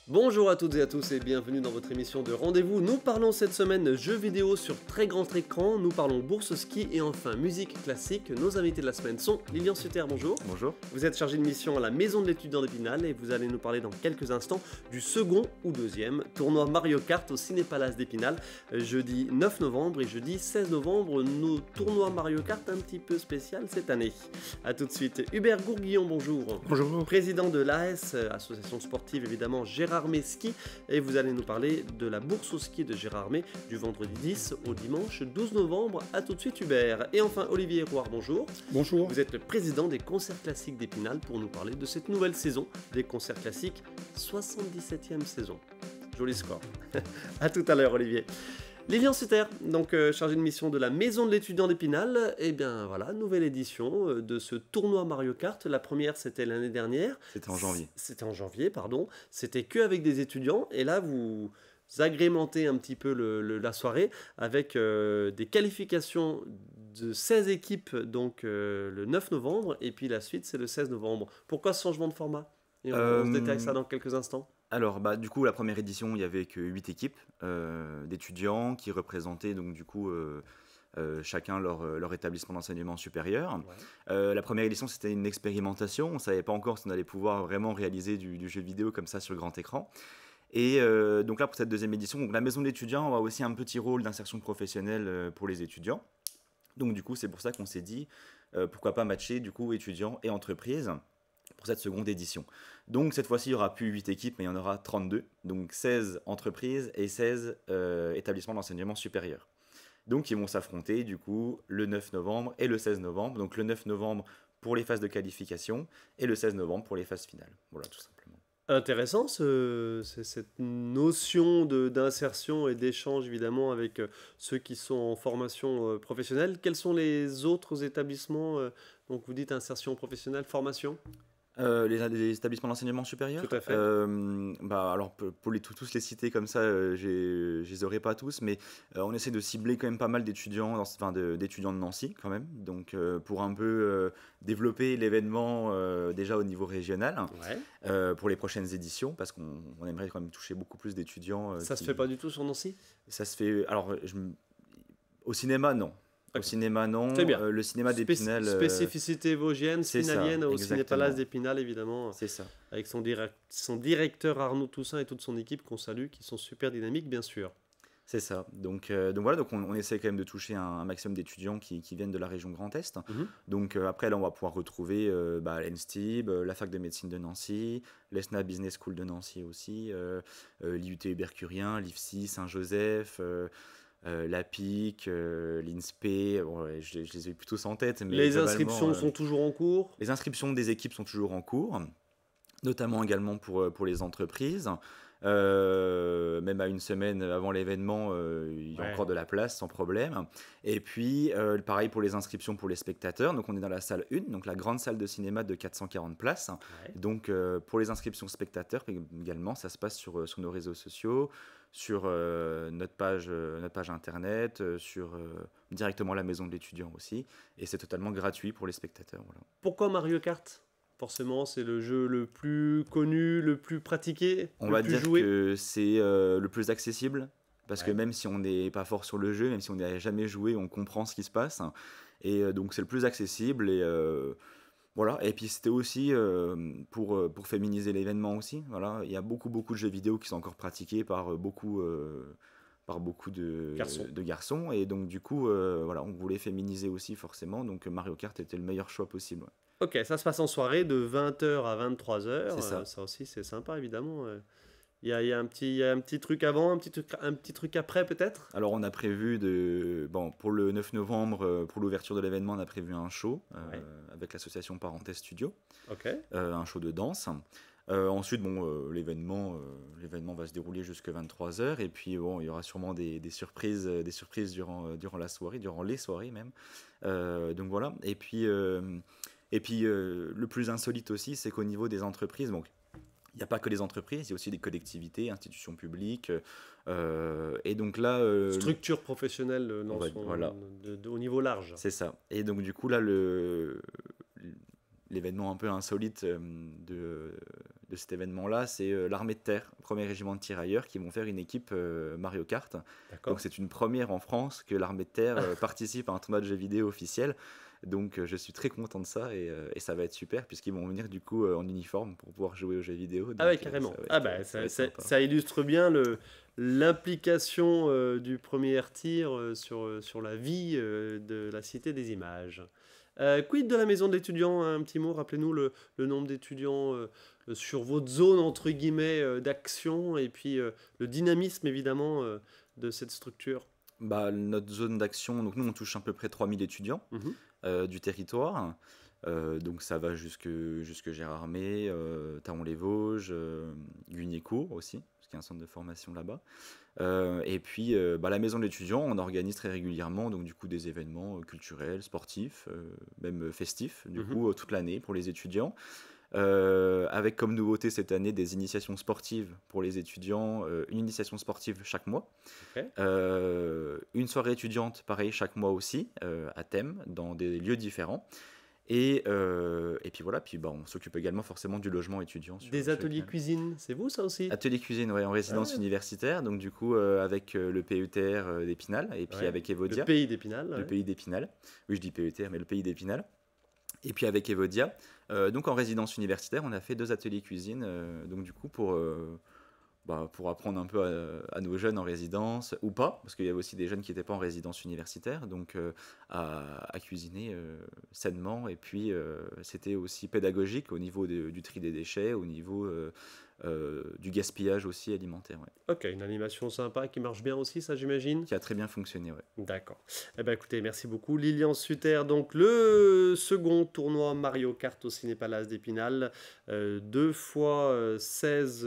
Bonjour à toutes et à tous et bienvenue dans votre émission de rendez-vous. Nous parlons cette semaine jeux vidéo sur très grand écran, nous parlons bourse ski et enfin musique classique. Nos invités de la semaine sont Lilian Sutter, bonjour. Bonjour. Vous êtes chargé de mission à la Maison de l'étudiant d'Épinal et vous allez nous parler dans quelques instants du second ou deuxième tournoi Mario Kart au Ciné-Palace d'Épinal, jeudi 9 novembre et jeudi 16 novembre, nos tournois Mario Kart un petit peu spécial cette année. A tout de suite, Hubert Gourguillon, bonjour. Bonjour. Président de l'AS, association sportive évidemment Gérardmer Ski, et vous allez nous parler de la bourse au ski de Gérardmer du vendredi 10 au dimanche 12 novembre. A tout de suite Hubert. Et enfin Olivier Roire, bonjour. Bonjour. Vous êtes le président des concerts classiques d'Épinal pour nous parler de cette nouvelle saison des concerts classiques, 77e saison. Joli score. A tout à l'heure Olivier. Lilian Sutter, donc chargé de mission de la Maison de l'étudiant d'Épinal, et bien voilà, nouvelle édition de ce tournoi Mario Kart. La première c'était l'année dernière. C'était en janvier. C'était en janvier, pardon. C'était que avec des étudiants, et là vous agrémentez un petit peu la soirée avec des qualifications de 16 équipes, donc le 9 novembre, et puis la suite c'est le 16 novembre. Pourquoi ce changement de format? Et on se détaille ça dans quelques instants. Alors, du coup, la première édition, il y avait que 8 équipes d'étudiants qui représentaient donc du coup chacun leur établissement d'enseignement supérieur. Ouais. La première édition, c'était une expérimentation. On ne savait pas encore si on allait pouvoir vraiment réaliser du jeu vidéo comme ça sur grand écran. Et donc là, pour cette deuxième édition, donc, la maison de l'étudiant a aussi un petit rôle d'insertion professionnelle pour les étudiants. Donc du coup, c'est pour ça qu'on s'est dit, pourquoi pas matcher du coup étudiants et entreprises pour cette seconde édition. Donc cette fois-ci, il n'y aura plus 8 équipes, mais il y en aura 32. Donc 16 entreprises et 16 établissements d'enseignement supérieur. Donc ils vont s'affronter du coup le 9 novembre et le 16 novembre. Donc le 9 novembre pour les phases de qualification et le 16 novembre pour les phases finales. Voilà, tout simplement. Intéressant cette notion d'insertion et d'échange évidemment avec ceux qui sont en formation professionnelle. Quels sont les autres établissements, donc vous dites insertion professionnelle, formation? Les établissements d'enseignement supérieur. Tout à fait. Alors pour tous les citer comme ça, je les aurai pas tous, mais on essaie de cibler quand même pas mal d'étudiants, d'étudiants de Nancy quand même, donc pour un peu développer l'événement déjà au niveau régional, pour les prochaines éditions, parce qu'on aimerait quand même toucher beaucoup plus d'étudiants. Ça se fait pas du tout sur Nancy? Ça se fait. Alors au cinéma, non. Au cinéma, non. Très bien. Le cinéma d'Épinal. Spécificité vosgienne, finalienne au Ciné-Palace d'Épinal, évidemment. C'est ça. Avec son directeur Arnaud Toussaint et toute son équipe qu'on salue, qui sont super dynamiques, bien sûr. C'est ça. Donc voilà, on essaie quand même de toucher un maximum d'étudiants qui viennent de la région Grand Est. Mm-hmm. Donc après, là, on va pouvoir retrouver l'ENSTIB, la fac de médecine de Nancy, l'ESNA Business School de Nancy aussi, l'IUT Hubert-Curien, l'IFSI Saint-Joseph. La PIC, l'INSPE, je les ai plus tous en tête. Mais les inscriptions sont toujours en cours? Les inscriptions des équipes sont toujours en cours, notamment également pour les entreprises. Même à une semaine avant l'événement, il y a encore de la place sans problème. Et puis, pareil pour les inscriptions pour les spectateurs. Donc, on est dans la salle 1, donc la grande salle de cinéma de 440 places. Donc, pour les inscriptions spectateurs également, ça se passe sur nos réseaux sociaux, sur notre page internet, sur directement la maison de l'étudiant aussi. Et c'est totalement gratuit pour les spectateurs. Voilà. Pourquoi Mario Kart ? Forcément, c'est le jeu le plus connu, le plus pratiqué, on le va plus dire joué. Que c'est le plus accessible, parce que même si on n'est pas fort sur le jeu, même si on n'a jamais joué, on comprend ce qui se passe. Et donc c'est le plus accessible. Et voilà. Et puis c'était aussi pour féminiser l'événement aussi. Voilà. Il y a beaucoup de jeux vidéo qui sont encore pratiqués par beaucoup de garçons. Et donc du coup, voilà, on voulait féminiser aussi forcément. Donc Mario Kart était le meilleur choix possible. Ouais. Ok, ça se passe en soirée de 20h à 23h. C'est ça. Ça aussi, c'est sympa, évidemment. Il y a un petit truc avant, un petit truc après, peut-être? Alors, on a prévu pour le 9 novembre, pour l'ouverture de l'événement, on a prévu un show avec l'association Parenthèse Studio. Un show de danse. Ensuite, l'événement va se dérouler jusqu'à 23h. Et puis, il y aura sûrement des surprises durant la soirée, durant les soirées même. Donc voilà. Et puis, le plus insolite aussi, c'est qu'au niveau des entreprises, donc, il n'y a pas que les entreprises, il y a aussi des collectivités, institutions publiques. Et donc là... structure professionnelle au niveau large. C'est ça. Et donc du coup, là, l'événement un peu insolite de de cet événement-là, c'est l'armée de terre, 1er régiment de tirailleurs, qui vont faire une équipe Mario Kart. Donc c'est une première en France que l'armée de terre participe à un tournoi de jeux vidéo officiel. Donc je suis très content de ça et ça va être super puisqu'ils vont venir du coup en uniforme pour pouvoir jouer aux jeux vidéo. Donc, Ah ouais, carrément. Ça illustre bien l'implication du premier tir sur la vie de la Cité des Images. Quid de la maison de l'étudiant? Un petit mot, rappelez-nous le nombre d'étudiants sur votre zone, entre guillemets, d'action et puis le dynamisme, évidemment, de cette structure. Notre zone d'action, donc nous on touche à peu près 3000 étudiants du territoire. Donc ça va jusque Gérardmer, Thaon-les-Vosges, Guignécourt aussi, parce qu'il y a un centre de formation là-bas. Et puis la maison de l'étudiant, on organise très régulièrement donc du coup des événements culturels, sportifs, même festifs, du coup toute l'année pour les étudiants. Avec comme nouveauté cette année des initiations sportives pour les étudiants, une initiation sportive chaque mois, une soirée étudiante pareil chaque mois aussi, à thème, dans des lieux différents. Et puis voilà, on s'occupe également forcément du logement étudiant. Des ateliers cuisine, c'est vous ça aussi? Ateliers cuisine, ouais, en résidence universitaire, donc du coup avec le PETR d'Épinal et puis avec Evodia. Le pays d'Épinal. Le pays d'Épinal. Oui, je dis PETR, mais le pays d'Épinal. Et puis avec Evodia. Donc en résidence universitaire, on a fait 2 ateliers cuisine, donc du coup pour apprendre un peu à nos jeunes en résidence, ou pas, parce qu'il y avait aussi des jeunes qui n'étaient pas en résidence universitaire, donc à cuisiner sainement. Et puis c'était aussi pédagogique au niveau du tri des déchets, au niveau du gaspillage aussi alimentaire. Ouais. Ok, une animation sympa qui marche bien aussi, ça j'imagine. Qui a très bien fonctionné, ouais. D'accord. Eh ben écoutez, merci beaucoup Lilian Sutter. Donc le second tournoi Mario Kart au Ciné-Palace d'Épinal, 2 fois 16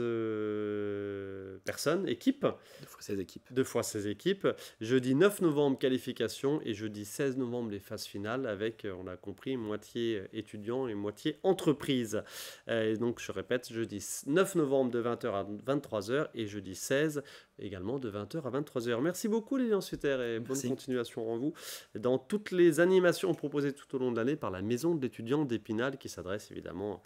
personnes, équipes. 2 fois 16 équipes. 2 fois 16 équipes. Jeudi 9 novembre, qualification, et jeudi 16 novembre, les phases finales, avec, on l'a compris, moitié étudiants et moitié entreprise. Donc je répète, jeudi 9 novembre de 20h à 23h et jeudi 16 également de 20h à 23h. Merci beaucoup Lilian Sutter et bonne continuation en vous dans toutes les animations proposées tout au long de l'année par la maison de l'étudiant d'Épinal qui s'adresse évidemment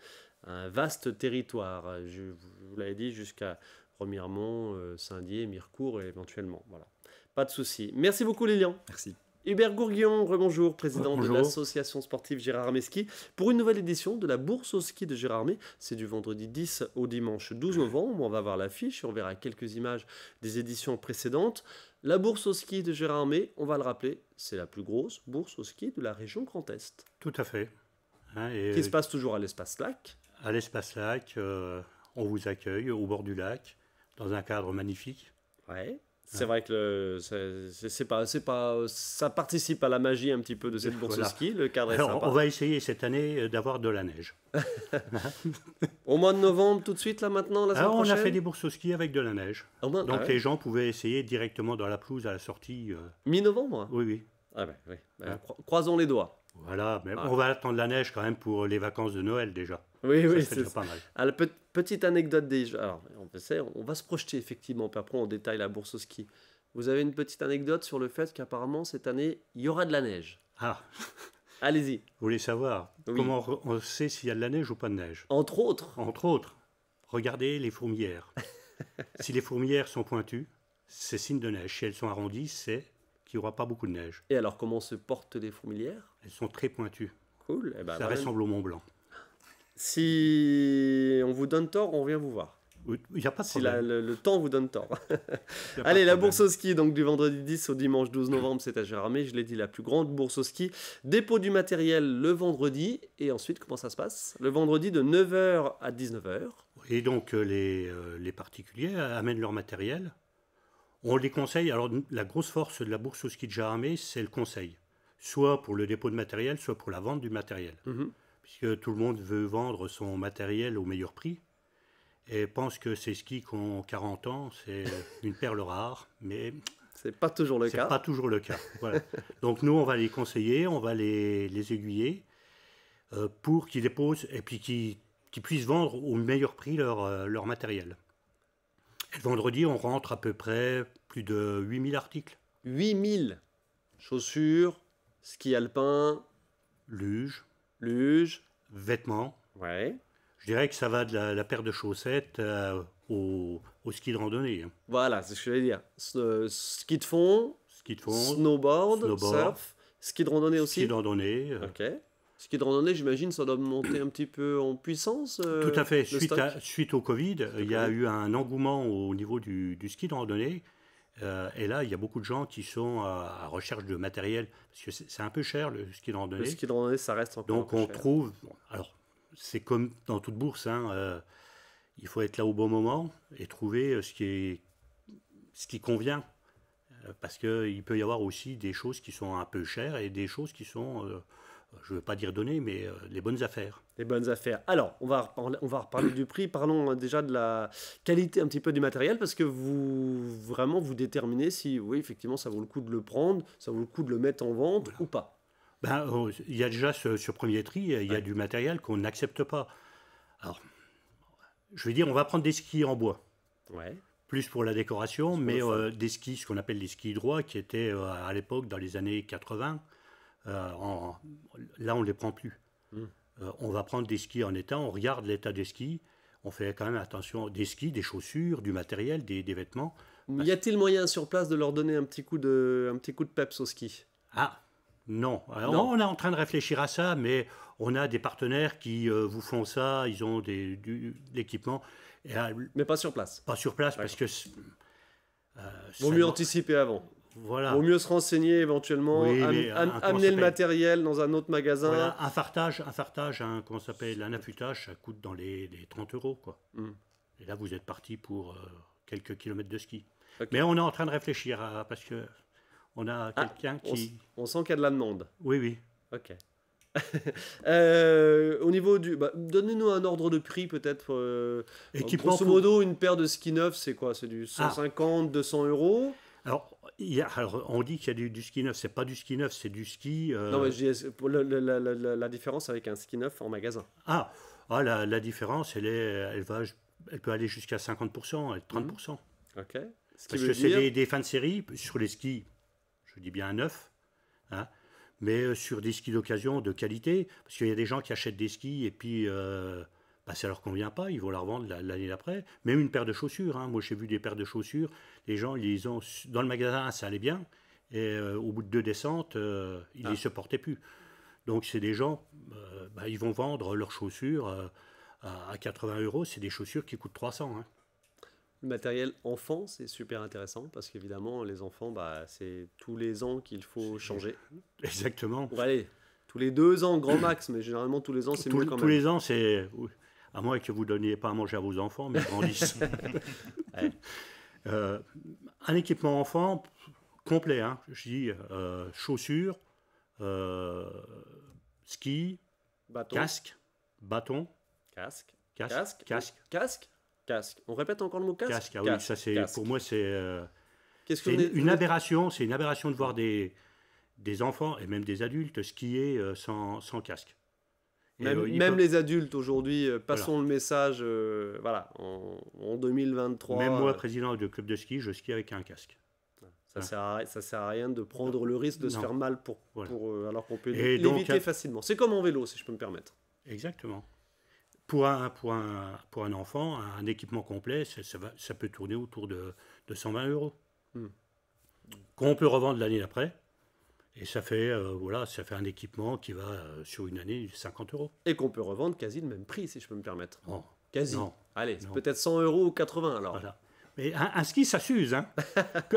à un vaste territoire. Je vous l'avais dit, jusqu'à Remiremont, Saint-Dié, Mirecourt et éventuellement. Voilà. Pas de souci. Merci beaucoup Lilian. Merci. Hubert Gourguillon, rebonjour, président de l'association sportive Gérardmer Ski, pour une nouvelle édition de la bourse au ski de Gérardmer. C'est du vendredi 10 au dimanche 12 novembre. On va voir l'affiche et on verra quelques images des éditions précédentes. La bourse au ski de Gérardmer, on va le rappeler, c'est la plus grosse bourse au ski de la région Grand Est. Tout à fait. Qui se passe toujours à l'Espace Lac. À l'Espace Lac, on vous accueille au bord du lac, dans un cadre magnifique. Ouais. C'est vrai que ça participe à la magie un petit peu de cette bourse au ski. Le cadre est sympa. On va essayer cette année d'avoir de la neige. Au mois de novembre, tout de suite, là maintenant, la semaine prochaine. On a fait des bourses au ski avec de la neige. Donc les gens pouvaient essayer directement dans la pelouse à la sortie. Mi-novembre? Oui. Ah croisons les doigts. Voilà, mais on va attendre la neige quand même pour les vacances de Noël déjà. Oui, c'est pas mal. Alors, petite anecdote déjà. Alors, on va se projeter effectivement, puis après on détaille la bourse au ski. Vous avez une petite anecdote sur le fait qu'apparemment cette année, il y aura de la neige. Ah. Allez-y. Vous voulez savoir comment on sait s'il y a de la neige ou pas de neige? Entre autres, regardez les fourmilières. Si les fourmilières sont pointues, c'est signe de neige. Si elles sont arrondies, c'est qu'il n'y aura pas beaucoup de neige. Et alors, comment se portent les fourmilières? Elles sont très pointues. Cool. Ça ressemble au Mont Blanc. Si on vous donne tort, on vient vous voir. Il n'y a pas de problème. Si le temps vous donne tort. Allez, la bourse au ski, donc du vendredi 10 au dimanche 12 novembre, c'est à Gérardmer. Je l'ai dit, la plus grande bourse au ski. Dépôt du matériel le vendredi. Et ensuite, comment ça se passe? Le vendredi de 9h à 19h. Et donc, les particuliers amènent leur matériel. On les conseille. Alors, la grosse force de la bourse au ski de Gérardmer, c'est le conseil. Soit pour le dépôt de matériel, soit pour la vente du matériel. Puisque tout le monde veut vendre son matériel au meilleur prix. Et pense que ces skis qui ont 40 ans, c'est une perle rare, mais c'est pas toujours le cas. C'est pas toujours le cas. Voilà. Donc nous, on va les conseiller, on va les aiguiller pour qu'ils déposent et puis qu'ils puissent vendre au meilleur prix leur matériel. Et le vendredi, on rentre à peu près plus de 8000 articles. 8000 chaussures, ski alpin, luge, vêtements. Ouais. Je dirais que ça va de la paire de chaussettes au ski de randonnée. Hein. Voilà, c'est ce que je voulais dire. Ski de fond, Ski de fond, snowboard, surf, ski de randonnée aussi. ski de randonnée. Ok. Ski de randonnée, j'imagine, ça doit monter un petit peu en puissance. Tout à fait. le stock Suite au Covid, il y a eu un engouement au niveau du ski de randonnée. Et là, il y a beaucoup de gens qui sont à recherche de matériel. Parce que c'est un peu cher, le ski de Le randonnée. ski de randonnée, ça reste encore Donc, on cher. trouve... bon, alors, c'est comme dans toute bourse. Hein, il faut être là au bon moment et trouver ce qui convient. Parce qu'il peut y avoir aussi des choses qui sont un peu chères et des choses qui sont, je ne veux pas dire données, mais les bonnes affaires. Les bonnes affaires. Alors, on va reparler du prix. Parlons déjà de la qualité un petit peu du matériel, parce que vraiment, vous déterminez si, oui, effectivement, ça vaut le coup de le prendre, ça vaut le coup de le mettre en vente ou pas. Ben, il y a déjà ce premier tri, il y a du matériel qu'on n'accepte pas. Alors, je veux dire, on va prendre des skis en bois, Ouais. plus pour la décoration, C'est mais pour le des skis, ce qu'on appelle les skis droits, qui étaient à l'époque, dans les années 80, là, on ne les prend plus. Mm. On va prendre des skis en état, on regarde l'état des skis, on fait quand même attention des skis, des chaussures, du matériel, des vêtements. Y a-t-il moyen sur place de leur donner un petit coup de peps au ski? Ah, non. Alors, Non. on est en train de réfléchir à ça, mais on a des partenaires qui vous font ça, ils ont de l'équipement. Et, Mais pas sur place. pas sur place, parce que... Vaut ça- mieux anticiper avant. Voilà. Vaut mieux se renseigner éventuellement, Oui, mais comment ça amener le s'appelle matériel dans un autre magasin. Voilà, un fartage, comment ça s'appelle, un affûtage, ça coûte dans les 30 euros, quoi. Mm. Et là, vous êtes parti pour quelques kilomètres de ski. Ok. Mais on est en train de réfléchir, parce que on a quelqu'un qui... On sent qu'il y a de la demande. Oui, oui. Ok. Au niveau du... donnez-nous un ordre de prix peut-être. Équipement Grosso pour- modo, une paire de skis neufs, c'est quoi? C'est du 150, 200 euros? Alors, alors, on dit qu'il y a du ski neuf. C'est pas du ski neuf, c'est du ski... Non, mais pour la différence avec un ski neuf en magasin. La différence, elle peut aller jusqu'à 50%, 30%. Ok. Ce qui Parce veut que c'est dire... des fins de série sur les skis, je dis bien neuf, hein, mais sur des skis d'occasion de qualité, parce qu'il y a des gens qui achètent des skis et puis ça leur convient pas, ils vont la revendre l'année d'après. Même une paire de chaussures, hein. Moi j'ai vu des paires de chaussures, les gens ils les ont dans le magasin, ça allait bien, et au bout de 2 descentes, ils les supportaient plus. Donc c'est des gens, ils vont vendre leurs chaussures à 80 euros, c'est des chaussures qui coûtent 300. Hein. Le matériel enfant, c'est super intéressant parce qu'évidemment, les enfants, c'est tous les ans qu'il faut changer. Exactement. Bon, allez, tous les 2 ans, grand max, mais généralement tous les ans, c'est mieux quand Tous même. les ans, c'est... oui. À moins que vous ne donniez pas à manger à vos enfants, mais ils grandissent. Ouais. Un équipement enfant complet, hein. Je dis chaussures, ski, Bâton, casque, bâton, casque, casque, casque, casque, casque, casque. On répète encore le mot casque. casque. Ah oui, Casque, ça c'est casque. pour moi c'est Qu'est-ce que c'est vous êtes- une aberration. C'est une aberration de voir des enfants et même des adultes skier sans casque. Et, Même, ils même peuvent- les adultes aujourd'hui, passons le message, voilà, en 2023. Même moi, président de club de ski, je skie avec un casque. Ça sert à rien de prendre le risque de se Non. faire mal Voilà. alors qu'on peut Et donc, l'éviter facilement. C'est comme en vélo, si je peux me permettre. Exactement. Pour un enfant, un équipement complet, ça peut tourner autour de 120 euros. Hmm. Qu'on peut revendre l'année d'après. Et ça fait un équipement qui va sur une année 50 euros. Et qu'on peut revendre quasi le même prix, si je peux me permettre. Oh, Quasi. non. Allez, c'est Non. peut-être 100 euros ou 80 alors. Voilà. Mais un ski, ça s'use. Hein.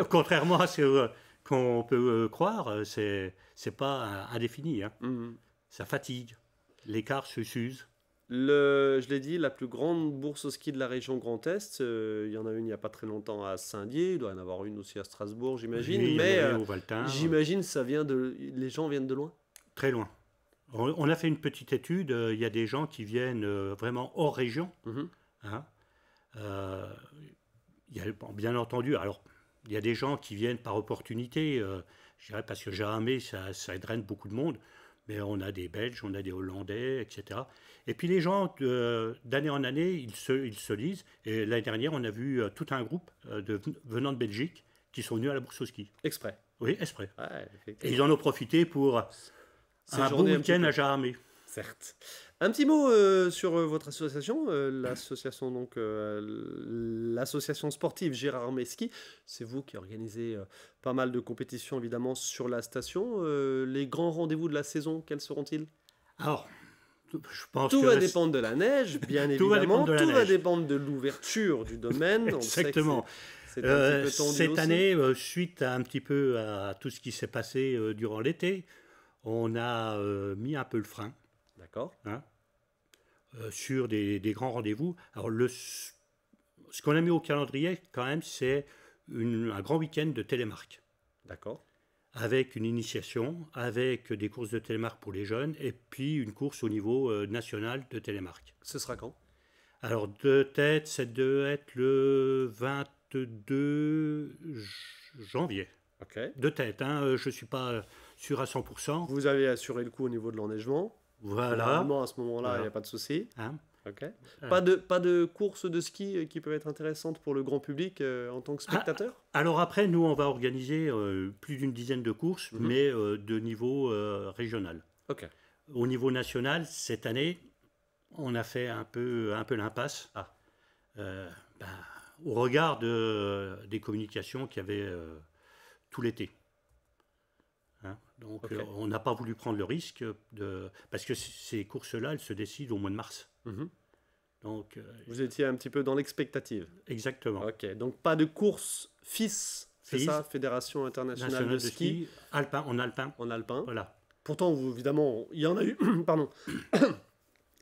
Contrairement à ce qu'on peut croire, c'est pas indéfini. Hein. Mhm. Ça fatigue. L'écart se s'use. Je l'ai dit, la plus grande bourse au ski de la région Grand Est, il y en a une il n'y a pas très longtemps à Saint-Dié, il doit y en avoir une aussi à Strasbourg, j'imagine. Oui, il y en mais avait au Valtin. j'imagine les gens viennent de loin. Très loin. On a fait une petite étude. Il y a des gens qui viennent vraiment hors région. Mhm. Hein. Il y a, bien entendu, alors, il y a des gens qui viennent par opportunité. Je dirais parce que Jaramé, ça draine beaucoup de monde. Mais on a des Belges, on a des Hollandais, etc. Et puis les gens, d'année en année, ils se lisent. Et l'année dernière, on a vu tout un groupe venant de Belgique qui sont venus à la bourse au ski. Exprès. Oui, exprès. Ouais, Et effectivement. ils en ont profité pour un beau Séjourner un petit week-end peu. à Jaramé. Certes. Un petit mot sur votre association, l'association l'association sportive Gérard Armé Ski. C'est vous qui organisez pas mal de compétitions évidemment sur la station. Les grands rendez-vous de la saison, quels seront-ils? Alors, je pense Tout que va dépendre de la neige, bien Tout va évidemment. dépendre de la Tout va neige. dépendre de l'ouverture du domaine. On sait que Exactement. c'est un petit peu tendu Cette aussi. année, suite à un petit peu à tout ce qui s'est passé durant l'été, on a mis un peu le frein, D'accord. hein, sur des grands rendez-vous. Alors, ce qu'on a mis au calendrier, quand même, c'est un grand week-end de télémarque, D'accord. avec une initiation, avec des courses de télémarque pour les jeunes, et puis une course au niveau national de télémarque. Ce sera quand? Alors, de tête, ça doit être le 22 janvier. Ok. De tête, hein, je ne suis pas sûr à 100%. Vous avez assuré le coup au niveau de l'enneigement. Voilà. Normalement, à ce moment-là, il Voilà. n'y a pas de souci. Hein. Ok. Pas de courses de ski qui peuvent être intéressantes pour le grand public en tant que spectateur? Alors après, nous, on va organiser plus d'une dizaine de courses, Mhm. mais de niveau régional. Ok. Au niveau national, cette année, on a fait un peu l'impasse. Ah. Ben, au regard des communications qu'il y avait tout l'été. Hein, donc, Ok. on n'a pas voulu prendre le risque parce que ces courses-là, elles se décident au mois de mars. Mhm. Donc, Vous étiez un petit peu dans l'expectative. exactement. Ok. Donc pas de course FIS, c'est FIS, ça, Fédération internationale National de ski, alpin, en alpin. en alpin. Voilà. Pourtant, évidemment, il y en a eu. Pardon.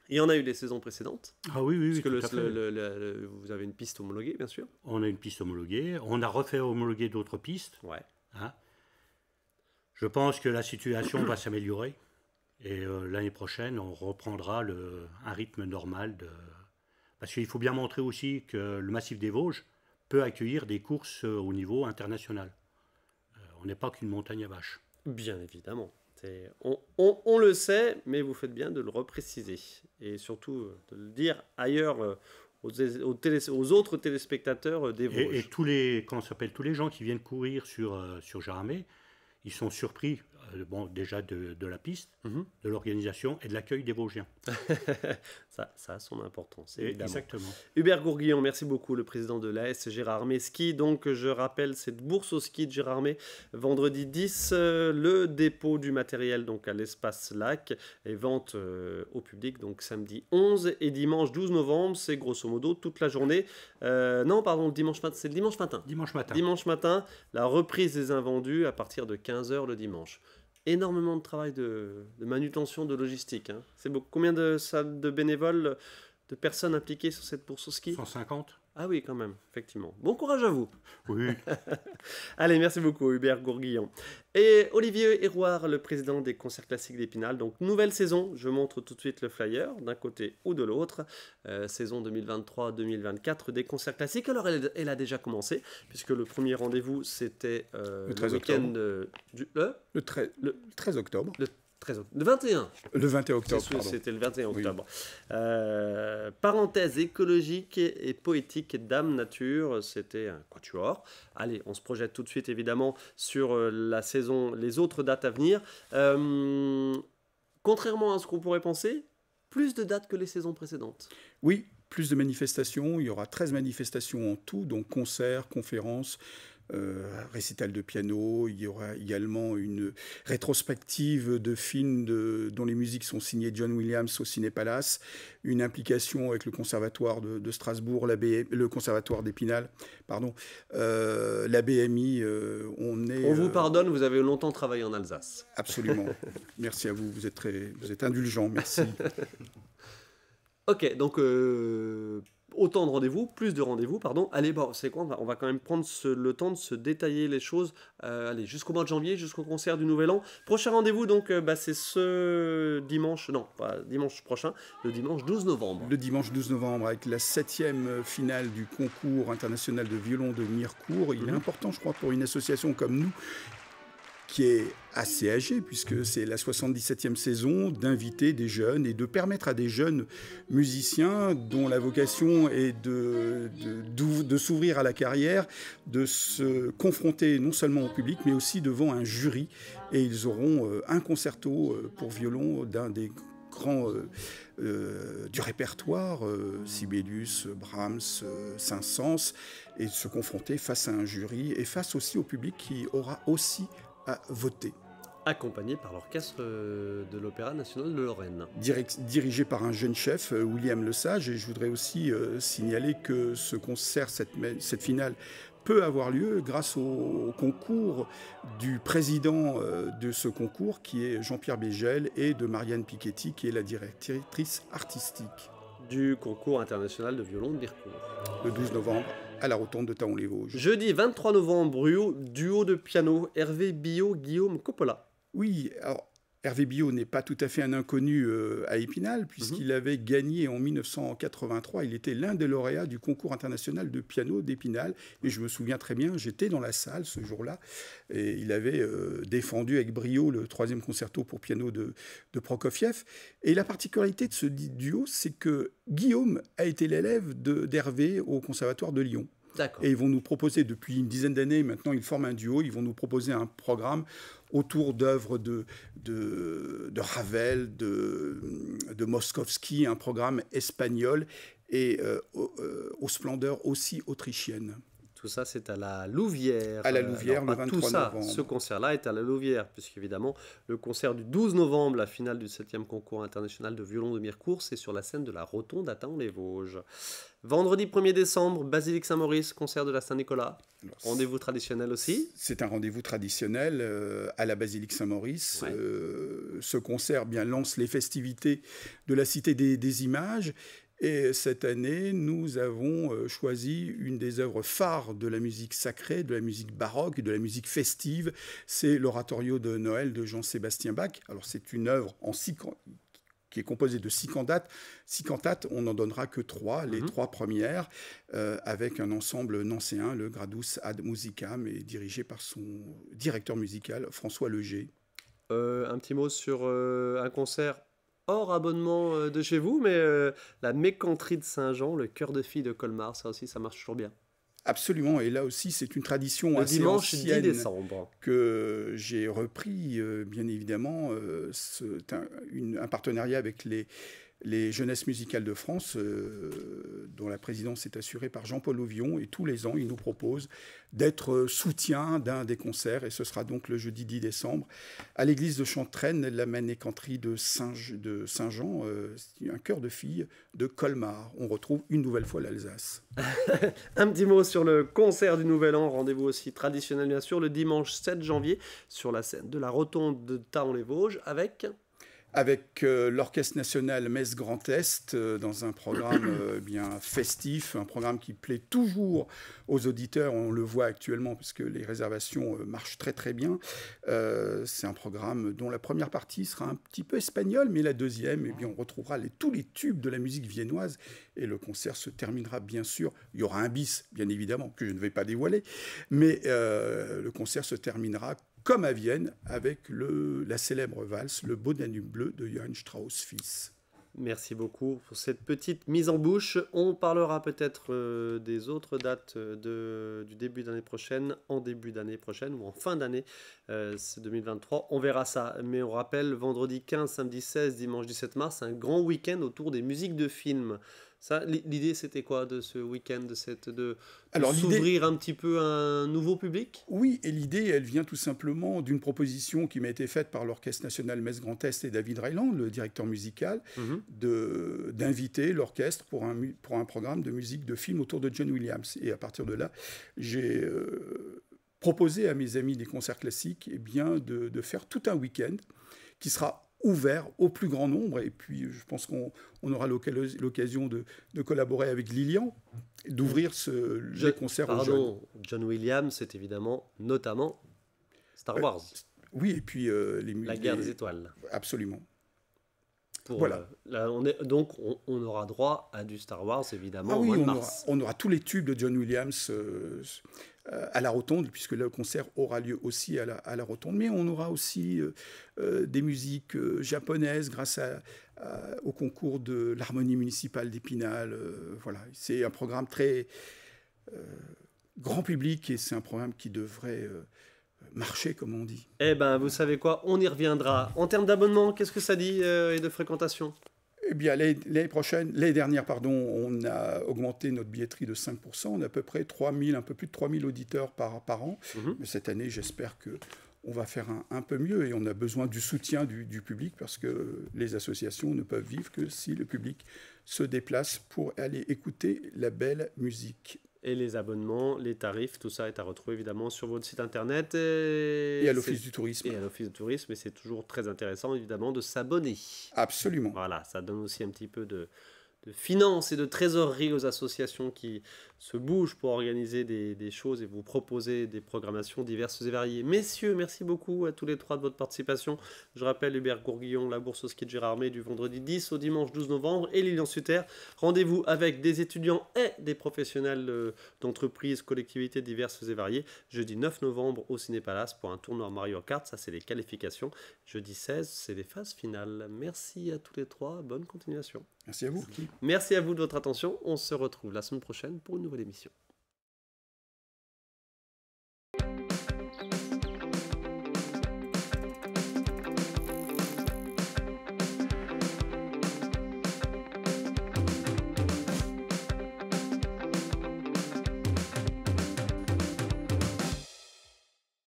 Il y en a eu les saisons précédentes. Ah oui, oui, oui, Parce que tout à fait. vous avez une piste homologuée, bien sûr. On a une piste homologuée. On a refait homologuer d'autres pistes. Ouais. Hein. Je pense que la situation va s'améliorer. Et l'année prochaine, on reprendra un rythme normal. Parce qu'il faut bien montrer aussi que le massif des Vosges peut accueillir des courses au niveau international. On n'est pas qu'une montagne à vaches. Bien évidemment. On le sait, mais vous faites bien de le repréciser. Et surtout de le dire ailleurs aux autres téléspectateurs des Vosges. Et tous les gens qui viennent courir sur Jarramé, ils sont surpris déjà de la piste, Mhm. de l'organisation et de l'accueil des Vosgiens. Ça a son importance, évidemment. Exactement. Hubert Gourguillon, merci beaucoup, le président de l'AS Gérard Armé Ski. Donc, je rappelle cette bourse au ski de Gérard Armé, vendredi 10, le dépôt du matériel donc à l'espace lac et vente au public, donc samedi 11 et dimanche 12 novembre, c'est grosso modo toute la journée. Non, pardon, c'est le dimanche matin. Dimanche matin. Dimanche matin, la reprise des invendus à partir de 15h le dimanche. Énormément de travail de manutention, de logistique. Hein. C'est beaucoup. Combien de bénévoles, de personnes impliquées sur cette bourse au ski? 150. Ah oui, quand même, effectivement. Bon courage à vous. Oui. Allez, merci beaucoup, Hubert Gourguillon. Et Olivier Hérouard, le président des concerts classiques d'Épinal. Donc, nouvelle saison, je montre tout de suite le flyer, d'un côté ou de l'autre. Saison 2023-2024 des concerts classiques. Alors, elle a déjà commencé, puisque le premier rendez-vous, c'était Le 13 week-end Le 13 octobre. le 21. Le 21 octobre, pardon. C'était le 21 Oui. octobre. Parenthèse écologique et poétique Dame Nature, c'était un quatuor. Allez, on se projette tout de suite évidemment sur la saison, les autres dates à venir. Contrairement à ce qu'on pourrait penser, plus de dates que les saisons précédentes. Oui, plus de manifestations. Il y aura 13 manifestations en tout, donc concerts, conférences, récital de piano. Il y aura également une rétrospective de films dont les musiques sont signées John Williams au Ciné-Palace, une implication avec le conservatoire de Strasbourg, le conservatoire d'Épinal, pardon, la BMI. On vous pardonne, vous avez longtemps travaillé en Alsace. Absolument. Merci à vous. Vous êtes indulgent. Merci. Ok, donc autant de rendez-vous, plus de rendez-vous, pardon. Allez, bon, c'est quoi, on va quand même prendre le temps de se détailler les choses. Allez, jusqu'au mois de janvier, jusqu'au concert du Nouvel An. Prochain rendez-vous, donc, c'est ce dimanche, non, pas dimanche prochain, le dimanche 12 novembre. Le dimanche 12 novembre, avec la 7e finale du concours international de violon de Mirecourt. Il est important, je crois, pour une association comme nous, qui est assez âgée, puisque c'est la 77e saison, d'inviter des jeunes et de permettre à des jeunes musiciens dont la vocation est de s'ouvrir à la carrière, de se confronter non seulement au public, mais aussi devant un jury. Et ils auront un concerto pour violon d'un des du répertoire, Sibelius, Brahms, Saint-Saëns, et de se confronter face à un jury et face aussi au public qui aura aussi à voter. Accompagné par l'orchestre de l'Opéra national de Lorraine. Dirigé par un jeune chef, William Lesage, et je voudrais aussi signaler que ce concert, cette finale, peut avoir lieu grâce au concours du président de ce concours, qui est Jean-Pierre Bégel, et de Marianne Piketty, qui est la directrice artistique. Du concours international de violon de Mirecourt. Le 12 novembre, à la Rotonde de Thaon-les-Vosges. Jeudi 23 novembre, duo de piano, Hervé Billot, Guillaume Coppola. Oui, alors Hervé Billot n'est pas tout à fait un inconnu à Épinal, puisqu'il avait gagné en 1983, il était l'un des lauréats du concours international de piano d'Épinal, et je me souviens très bien, j'étais dans la salle ce jour-là, et il avait défendu avec brio le 3e concerto pour piano de Prokofiev. Et la particularité de ce duo, c'est que Guillaume a été l'élève d'Hervé au Conservatoire de Lyon. Et ils vont nous proposer, depuis une dizaine d'années, maintenant ils forment un duo, ils vont nous proposer un programme autour d'œuvres de Ravel, de Moszkowski, un programme espagnol et aux splendeurs aussi autrichiennes. Tout ça, c'est à la Louvière. À la Louvière, le 23 novembre. Ce concert-là est à la Louvière, puisqu'évidemment, le concert du 12 novembre, la finale du 7e concours international de violon de Mirecourt, c'est sur la scène de la Rotonde à Thaon-les-Vosges. Vendredi 1er décembre, Basilique Saint-Maurice, concert de la Saint-Nicolas. Rendez-vous traditionnel aussi. C'est un rendez-vous traditionnel à la Basilique Saint-Maurice. Ouais. Ce concert lance les festivités de la Cité des Images. Et cette année, nous avons choisi une des œuvres phares de la musique sacrée, de la musique baroque, de la musique festive. C'est l'Oratorio de Noël de Jean-Sébastien Bach. Alors c'est une œuvre qui est composée de 6 cantates. 6 cantates, on n'en donnera que 3, les 3 premières, avec un ensemble nancéen, le Gradus ad Musicam, et dirigé par son directeur musical, François Leger. Un petit mot sur un concert hors abonnement de chez vous, mais la Mécanterie de Saint-Jean, le chœur de filles de Colmar, ça aussi, ça marche toujours bien. Absolument, et là aussi, c'est une tradition assez dimanche ancienne 10 décembre. Que j'ai repris, bien évidemment, un partenariat avec les Jeunesses musicales de France, dont la présidence est assurée par Jean-Paul Auvion, et tous les ans, il nous propose d'être soutien d'un des concerts, et ce sera donc le jeudi 10 décembre, à l'église de Chantraine, la Mécanterie de Saint-Jean, un chœur de filles de Colmar. On retrouve une nouvelle fois l'Alsace. Un petit mot sur le concert du Nouvel An, rendez-vous aussi traditionnel bien sûr, le dimanche 7 janvier, sur la scène de la Rotonde de Thaon-les-Vosges, avec l'Orchestre national Metz Grand Est, dans un programme bien festif, un programme qui plaît toujours aux auditeurs. On le voit actuellement parce que les réservations marchent très très bien. C'est un programme dont la première partie sera un petit peu espagnole, mais la deuxième, on retrouvera tous les tubes de la musique viennoise, et le concert se terminera bien sûr. Il y aura un bis, bien évidemment, que je ne vais pas dévoiler, mais le concert se terminera comme à Vienne, avec la célèbre valse, le Beau Danube bleu de Johann Strauss fils. Merci beaucoup pour cette petite mise en bouche. On parlera peut-être des autres dates du début d'année prochaine, en début d'année prochaine ou en fin d'année 2023. On verra ça. Mais on rappelle, vendredi 15, samedi 16, dimanche 17 mars, un grand week-end autour des musiques de films. Ça, l'idée, c'était quoi de ce week-end, de s'ouvrir un petit peu à un nouveau public ? Oui, et l'idée, elle vient tout simplement d'une proposition qui m'a été faite par l'Orchestre national Metz Grand Est et David Reiland, le directeur musical, d'inviter l'orchestre pour un programme de musique de film autour de John Williams. Et à partir de là, j'ai proposé à mes amis des concerts classiques de faire tout un week-end qui sera ouvert au plus grand nombre, et puis je pense qu'on aura l'occasion de collaborer avec Lilian, d'ouvrir les concerts aux jeunes. John Williams, c'est évidemment notamment Star Wars. Oui, et puis la guerre des étoiles. Absolument. Voilà. On aura droit à du Star Wars, évidemment, au mois de mars. On aura tous les tubes de John Williams à la Rotonde, puisque le concert aura lieu aussi à la Rotonde. Mais on aura aussi des musiques japonaises grâce au concours de l'harmonie municipale d'Épinal. Voilà. C'est un programme très grand public, et c'est un programme qui devrait marcher, comme on dit. Eh ben, vous savez quoi, on y reviendra. En termes d'abonnement, qu'est-ce que ça dit et de fréquentation? Eh bien, l'année dernière, on a augmenté notre billetterie de 5%. On a à peu près 3000, un peu plus de 3000 auditeurs par an. Mais cette année, j'espère qu'on va faire un peu mieux et on a besoin du soutien du public parce que les associations ne peuvent vivre que si le public se déplace pour aller écouter la belle musique. Et les abonnements, les tarifs, tout ça est à retrouver évidemment sur votre site internet. Et à l'Office du tourisme. Et à l'Office du tourisme, et c'est toujours très intéressant évidemment de s'abonner. Absolument. Voilà, ça donne aussi un petit peu de finances et de trésorerie aux associations qui se bougent pour organiser des choses et vous proposer des programmations diverses et variées. Messieurs, merci beaucoup à tous les trois de votre participation. Je rappelle Hubert Gourguillon, la bourse au ski de Gérardmer du vendredi 10 au dimanche 12 novembre et Lilian Sutter. Rendez-vous avec des étudiants et des professionnels d'entreprises, collectivités diverses et variées. Jeudi 9 novembre au Ciné-Palace pour un tournoi Mario Kart. Ça, c'est les qualifications. Jeudi 16, c'est les phases finales. Merci à tous les trois. Bonne continuation. Merci à vous. Merci à vous de votre attention. On se retrouve la semaine prochaine pour une nouvelle émission.